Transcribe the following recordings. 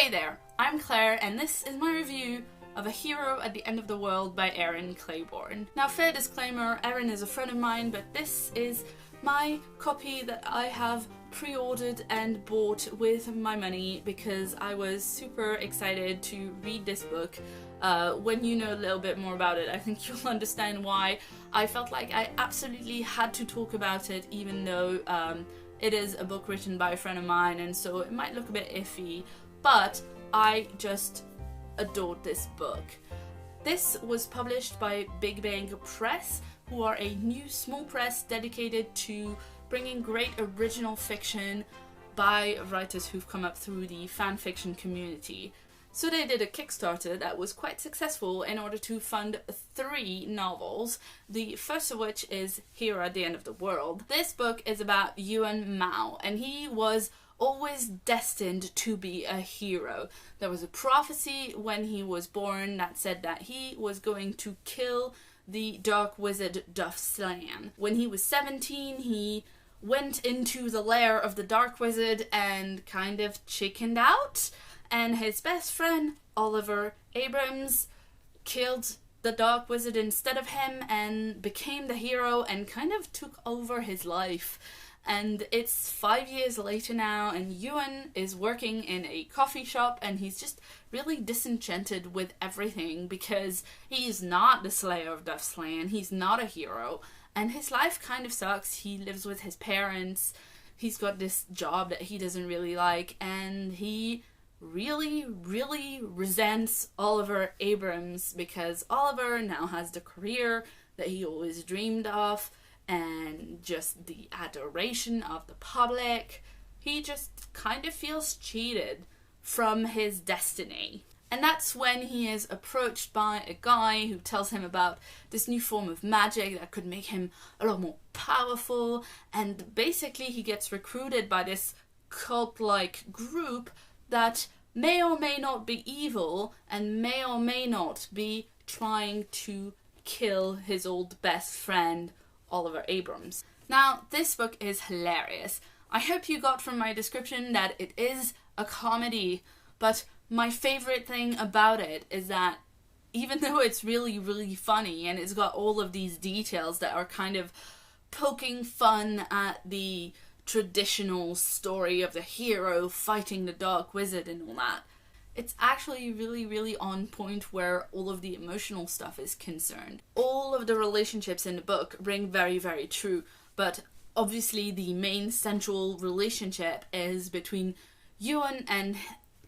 Hey there, I'm Claire and this is my review of A Hero at the End of the World by Erin Claiborne. Now, fair disclaimer, Erin is a friend of mine, but this is my copy that I have pre-ordered and bought with my money because I was super excited to read this book. When you know a little bit more about it, I think you'll understand why I felt like I absolutely had to talk about it, even though it is a book written by a friend of mine, and so it might look a bit iffy, but I just adored this book. This was published by Big Bang Press, who are a new small press dedicated to bringing great original fiction by writers who've come up through the fan fiction community. So they did a Kickstarter that was quite successful in order to fund 3 novels, the first of which is Hero at the End of the World. This book is about Yuan Mao, and he was always destined to be a hero. There was a prophecy when he was born that said that he was going to kill the dark wizard Slan. When he was 17, he went into the lair of the dark wizard and kind of chickened out, and his best friend, Oliver Abrams, killed the dark wizard instead of him and became the hero and kind of took over his life. And it's 5 years later now, and Yuan is working in a coffee shop, and he's just really disenchanted with everything because he's not the slayer of Slan, he's not a hero, and his life kind of sucks. He lives with his parents, he's got this job that he doesn't really like, and he really resents Oliver Abrams because Oliver now has the career that he always dreamed of, and just the adoration of the public. He just kind of feels cheated from his destiny. And that's when he is approached by a guy who tells him about this new form of magic that could make him a lot more powerful, and basically he gets recruited by this cult-like group that may or may not be evil and may or may not be trying to kill his old best friend Oliver Abrams. Now, this book is hilarious. I hope you got from my description that it is a comedy, but my favorite thing about it is that even though it's really funny and it's got all of these details that are kind of poking fun at the traditional story of the hero fighting the dark wizard and all that, it's actually really on point where all of the emotional stuff is concerned. All of the relationships in the book ring very true, but obviously the main central relationship is between Yuan and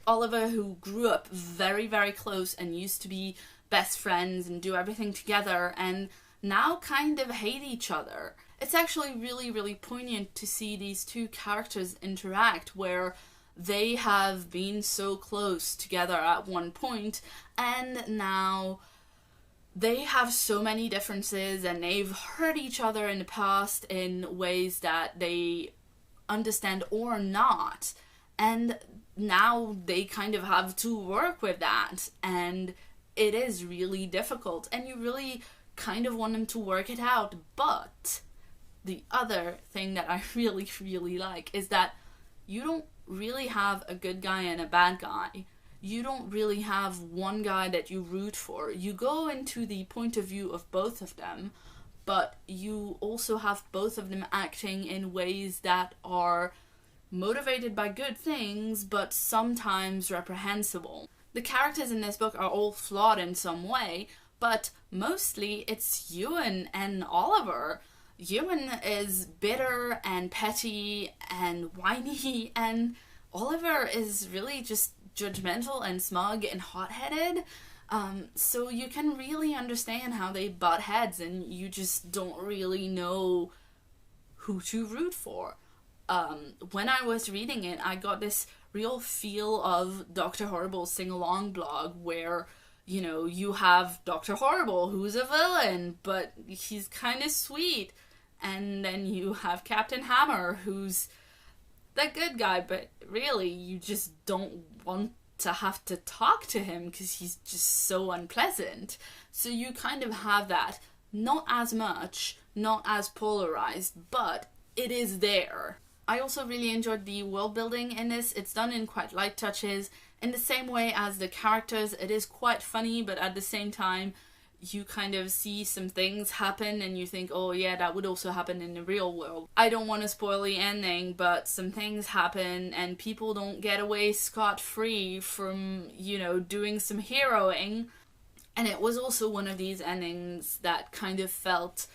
Oliver, who grew up very close and used to be best friends and do everything together, and now kind of hate each other. It's actually really poignant to see these two characters interact, where they have been so close together at one point, and now they have so many differences, and they've hurt each other in the past in ways that they understand or not, and now they kind of have to work with that, and it is really difficult, and you really kind of want them to work it out. But the other thing that I really like is that you don't really have a good guy and a bad guy. You don't really have one guy that you root for. You go into the point of view of both of them, but you also have both of them acting in ways that are motivated by good things, but sometimes reprehensible. The characters in this book are all flawed in some way, but mostly it's Yuan and Oliver. Yuan is bitter and petty and whiny, and Oliver is really just judgmental and smug and hot-headed. So you can really understand how they butt heads, and you just don't really know who to root for. When I was reading it, I got this real feel of Dr. Horrible's sing-along blog, where, you know, you have Dr. Horrible, who's a villain, but he's kind of sweet. And then you have Captain Hammer, who's the good guy, but really you just don't want to have to talk to him because he's just so unpleasant. So you kind of have that. Not as much, not as polarized, but it is there. I also really enjoyed the world building in this. It's done in quite light touches, In the same way as the characters, it is quite funny, but at the same time, you kind of see some things happen and you think, oh yeah, that would also happen in the real world. I don't want to spoil the ending, but some things happen and people don't get away scot-free from, you know, doing some heroing. And it was also one of these endings that kind of felt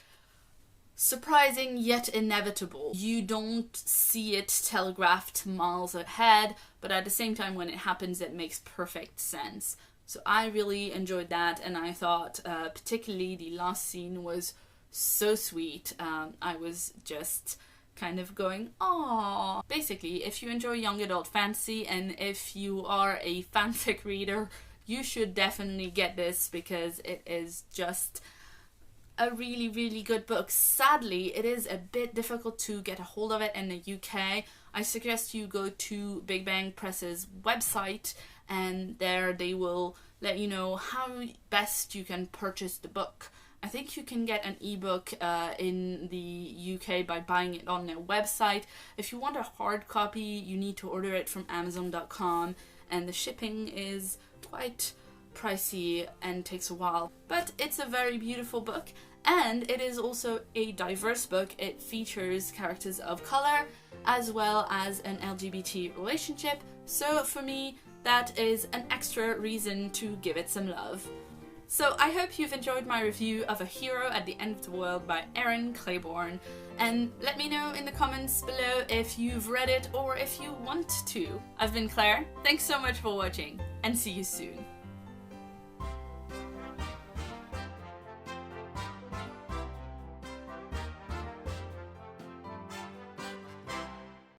surprising yet inevitable. You don't see it telegraphed miles ahead, but at the same time when it happens it makes perfect sense. So I really enjoyed that, and I thought particularly the last scene was so sweet. I was just kind of going, aww. Basically, if you enjoy young adult fantasy and if you are a fanfic reader, you should definitely get this because it is just a really, really good book. Sadly, it is a bit difficult to get a hold of it in the UK. I suggest you go to Big Bang Press's website, and there they will let you know how best you can purchase the book. I think you can get an ebook in the UK by buying it on their website. If you want a hard copy, you need to order it from Amazon.com, and the shipping is quite pricey and takes a while. But it's a very beautiful book, and it is also a diverse book. It features characters of color as well as an LGBT relationship, so for me that is an extra reason to give it some love. So I hope you've enjoyed my review of A Hero at the End of the World by Erin Claiborne, and let me know in the comments below if you've read it or if you want to. I've been Claire, thanks so much for watching, and see you soon.